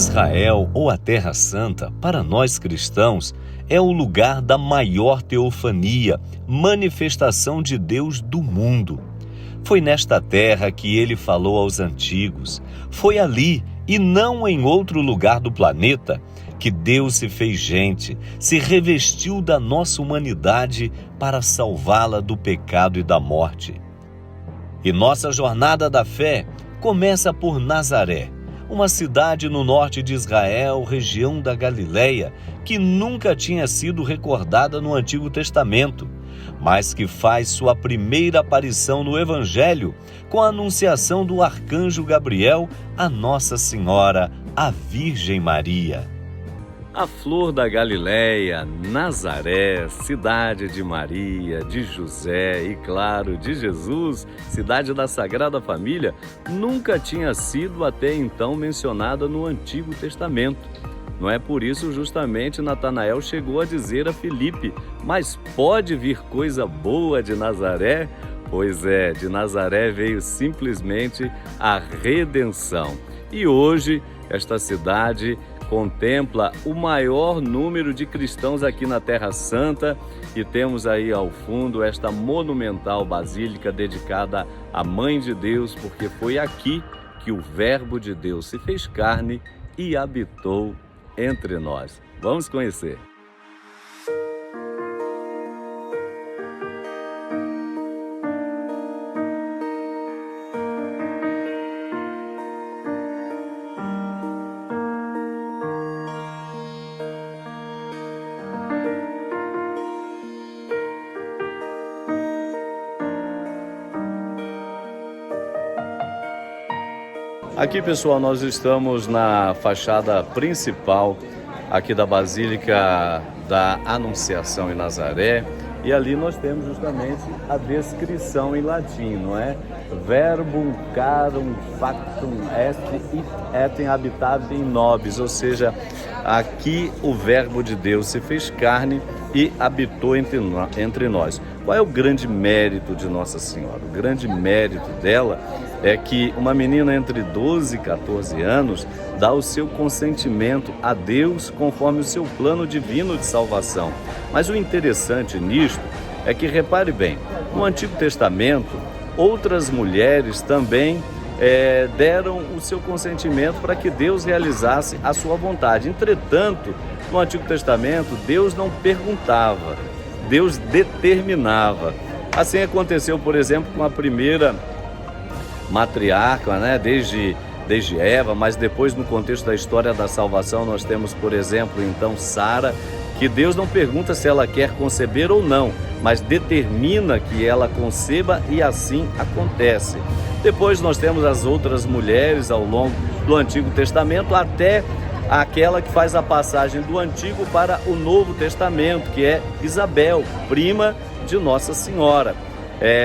Israel ou a Terra Santa, para nós cristãos, é o lugar da maior teofania, manifestação de Deus do mundo. Foi nesta terra que ele falou aos antigos. Foi ali, e não em outro lugar do planeta, que Deus se fez gente, se revestiu da nossa humanidade para salvá-la do pecado e da morte. E nossa jornada da fé começa por Nazaré, uma cidade no norte de Israel, região da Galileia, que nunca tinha sido recordada no Antigo Testamento, mas que faz sua primeira aparição no Evangelho com a anunciação do arcanjo Gabriel a Nossa Senhora, a Virgem Maria. A flor da Galileia, Nazaré, cidade de Maria, de José e, claro, de Jesus, cidade da Sagrada Família, nunca tinha sido até então mencionada no Antigo Testamento. Não é por isso justamente Natanael chegou a dizer a Filipe: mas pode vir coisa boa de Nazaré? Pois é, de Nazaré veio simplesmente a redenção. E hoje esta cidade contempla o maior número de cristãos aqui na Terra Santa, e temos aí ao fundo esta monumental basílica dedicada à Mãe de Deus, porque foi aqui que o Verbo de Deus se fez carne e habitou entre nós. Vamos conhecer. Aqui, pessoal, nós estamos na fachada principal aqui da Basílica da Anunciação em Nazaré, e ali nós temos justamente a descrição em latim, não é? Verbum carum factum est et habitatum nobis, ou seja, aqui o Verbo de Deus se fez carne e habitou entre nós. Qual é o grande mérito de Nossa Senhora? O grande mérito dela é que uma menina entre 12 e 14 anos dá o seu consentimento a Deus conforme o seu plano divino de salvação. Mas o interessante nisto é que, repare bem, no Antigo Testamento, outras mulheres também deram o seu consentimento para que Deus realizasse a sua vontade. Entretanto, no Antigo Testamento, Deus não perguntava, Deus determinava. Assim aconteceu, por exemplo, com a primeira matriarca, né? Desde Eva, mas depois, no contexto da história da salvação, nós temos, por exemplo, então Sara, que Deus não pergunta se ela quer conceber ou não, mas determina que ela conceba, e assim acontece. Depois nós temos as outras mulheres ao longo do Antigo Testamento, até aquela que faz a passagem do Antigo para o Novo Testamento, que é Isabel, prima de Nossa Senhora.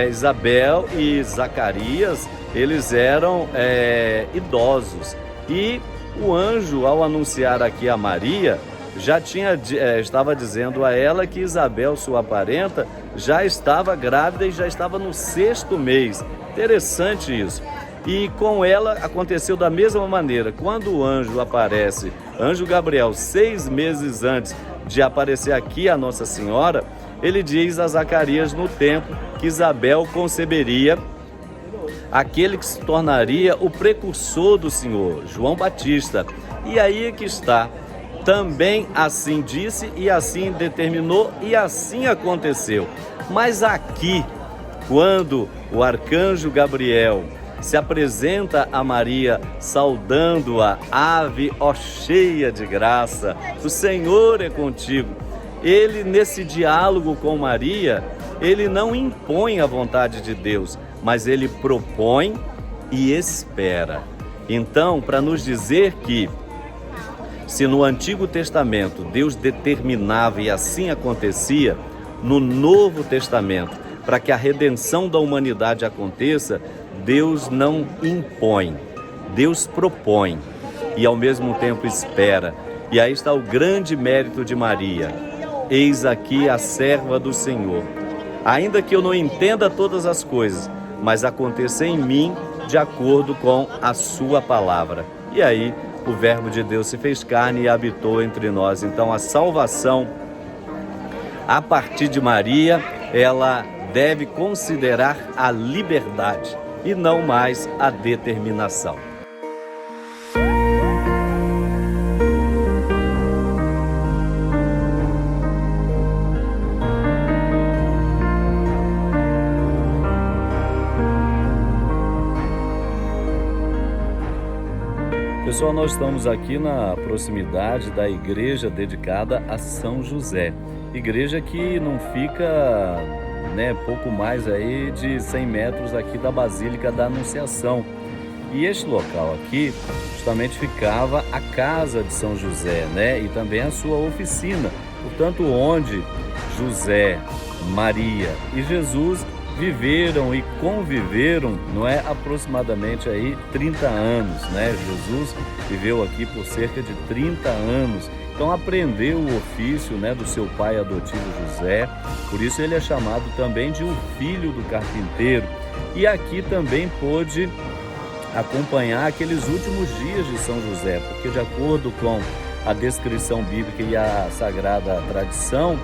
Isabel e Zacarias, eles eram idosos, e o anjo, ao anunciar aqui a Maria, já estava dizendo a ela que Isabel, sua parenta, já estava grávida e já estava no 6º mês. Interessante isso. E com ela aconteceu da mesma maneira. Quando o anjo aparece, anjo Gabriel, 6 meses antes de aparecer aqui a Nossa Senhora, ele diz a Zacarias no templo que Isabel conceberia aquele que se tornaria o precursor do Senhor, João Batista. E aí é que está. Também assim disse, e assim determinou, e assim aconteceu. Mas aqui, quando o arcanjo Gabriel se apresenta a Maria, saudando-a: ave, ó cheia de graça, o Senhor é contigo. Ele, nesse diálogo com Maria, ele não impõe a vontade de Deus, mas ele propõe e espera. Então, para nos dizer que, se no Antigo Testamento Deus determinava e assim acontecia, no Novo Testamento, para que a redenção da humanidade aconteça, Deus não impõe, Deus propõe e ao mesmo tempo espera. E aí está o grande mérito de Maria: eis aqui a serva do Senhor. Ainda que eu não entenda todas as coisas, mas aconteça em mim de acordo com a sua palavra. E aí o Verbo de Deus se fez carne e habitou entre nós. Então a salvação, a partir de Maria, ela deve considerar a liberdade e não mais a determinação. Pessoal, nós estamos aqui na proximidade da igreja dedicada a São José. Igreja que não fica, pouco mais aí de 100 metros aqui da Basílica da Anunciação. E este local aqui, justamente ficava a casa de São José, e também a sua oficina. Portanto, onde José, Maria e Jesus viveram e conviveram, aproximadamente aí 30 anos, Jesus viveu aqui por cerca de 30 anos, então aprendeu o ofício, do seu pai adotivo José, por isso ele é chamado também de um filho do carpinteiro, e aqui também pôde acompanhar aqueles últimos dias de São José, porque de acordo com a descrição bíblica e a sagrada tradição,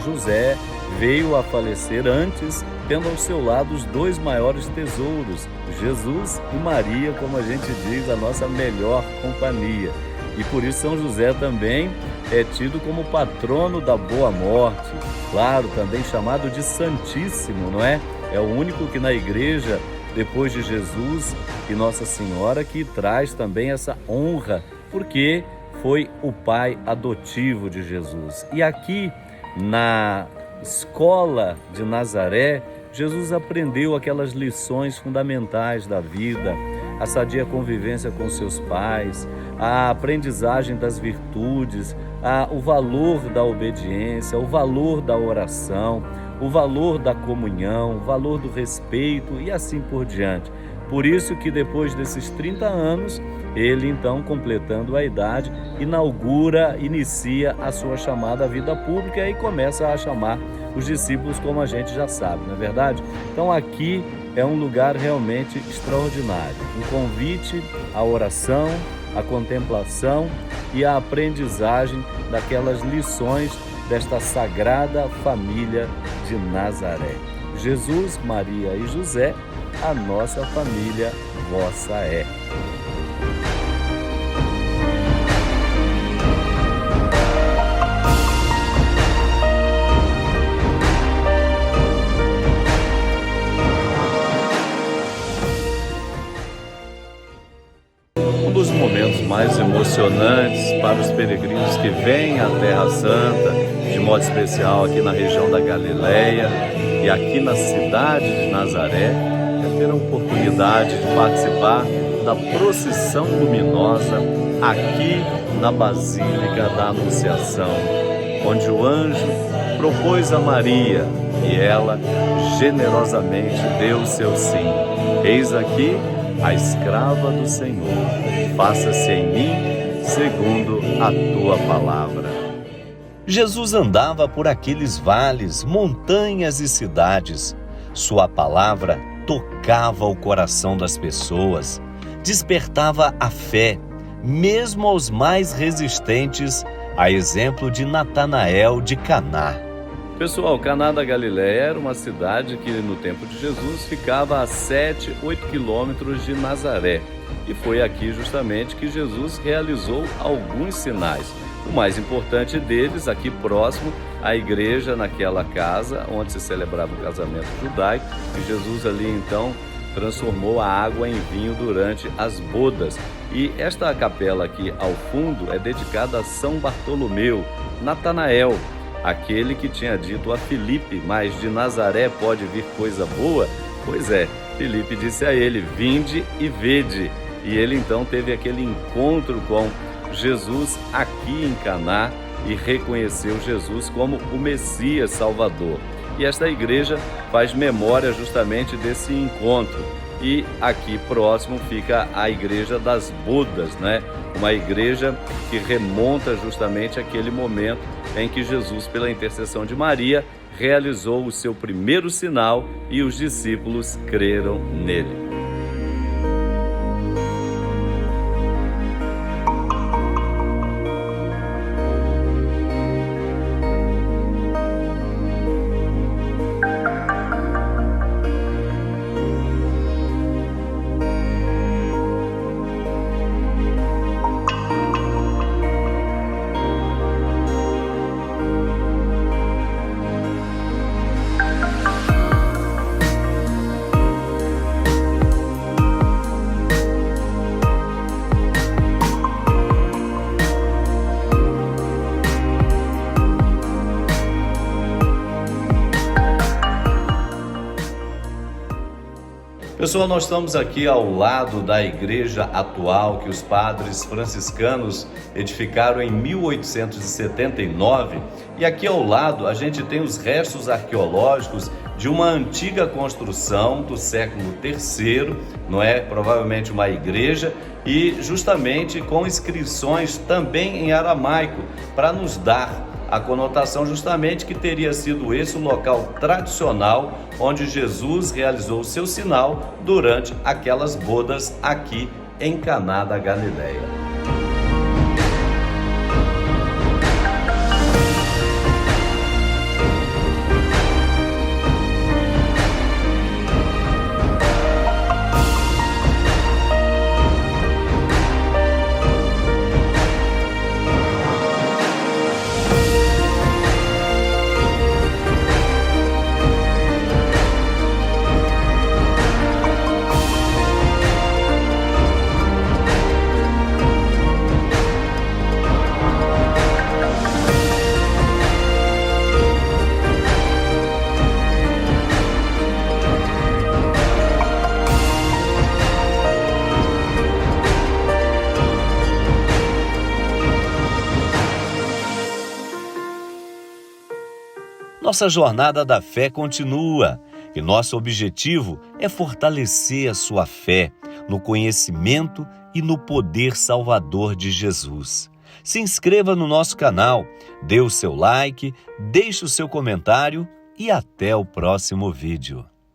José veio a falecer antes, tendo ao seu lado os dois maiores tesouros, Jesus e Maria, como a gente diz, a nossa melhor companhia. E por isso São José também é tido como patrono da boa morte, claro, também chamado de Santíssimo, É o único que na igreja, depois de Jesus e Nossa Senhora, que traz também essa honra, porque foi o pai adotivo de Jesus. E aqui na escola de Nazaré, Jesus aprendeu aquelas lições fundamentais da vida, a sadia convivência com seus pais, a aprendizagem das virtudes, o valor da obediência, o valor da oração, o valor da comunhão, o valor do respeito e assim por diante. Por isso que depois desses 30 anos, ele então, completando a idade, inicia a sua chamada à vida pública e começa a chamar os discípulos, como a gente já sabe, não é verdade? Então aqui é um lugar realmente extraordinário, um convite à oração, à contemplação e à aprendizagem daquelas lições desta sagrada família de Nazaré. Jesus, Maria e José, a nossa família vossa é. Um dos momentos mais emocionantes para os peregrinos que vêm à Terra Santa, de modo especial aqui na região da Galileia e aqui na cidade de Nazaré, é ter a oportunidade de participar da procissão luminosa aqui na Basílica da Anunciação, onde o anjo propôs a Maria e ela generosamente deu seu sim. Eis aqui a escrava do Senhor, faça-se em mim segundo a tua palavra. Jesus andava por aqueles vales, montanhas e cidades. Sua palavra tocava o coração das pessoas, despertava a fé, mesmo aos mais resistentes, a exemplo de Natanael de Caná. Pessoal, Caná da Galileia era uma cidade que no tempo de Jesus ficava a 7, 8 quilômetros de Nazaré. E foi aqui justamente que Jesus realizou alguns sinais. O mais importante deles, aqui próximo, a igreja naquela casa onde se celebrava o casamento judaico, e Jesus ali então transformou a água em vinho durante as bodas. E esta capela aqui ao fundo é dedicada a São Bartolomeu, Natanael, aquele que tinha dito a Filipe, mas de Nazaré pode vir coisa boa? Pois é, Filipe disse a ele, vinde e vede. E ele então teve aquele encontro com Jesus aqui em Caná e reconheceu Jesus como o Messias Salvador. E esta igreja faz memória justamente desse encontro. E aqui próximo fica a Igreja das Bodas, Uma igreja que remonta justamente àquele momento em que Jesus, pela intercessão de Maria, realizou o seu primeiro sinal e os discípulos creram nele. Pessoal, nós estamos aqui ao lado da igreja atual que os padres franciscanos edificaram em 1879, e aqui ao lado a gente tem os restos arqueológicos de uma antiga construção do século III, não é? Provavelmente uma igreja, e justamente com inscrições também em aramaico, para nos dar a conotação justamente que teria sido esse o local tradicional onde Jesus realizou o seu sinal durante aquelas bodas aqui em Caná da Galileia. Nossa jornada da fé continua e nosso objetivo é fortalecer a sua fé no conhecimento e no poder salvador de Jesus. Se inscreva no nosso canal, dê o seu like, deixe o seu comentário e até o próximo vídeo.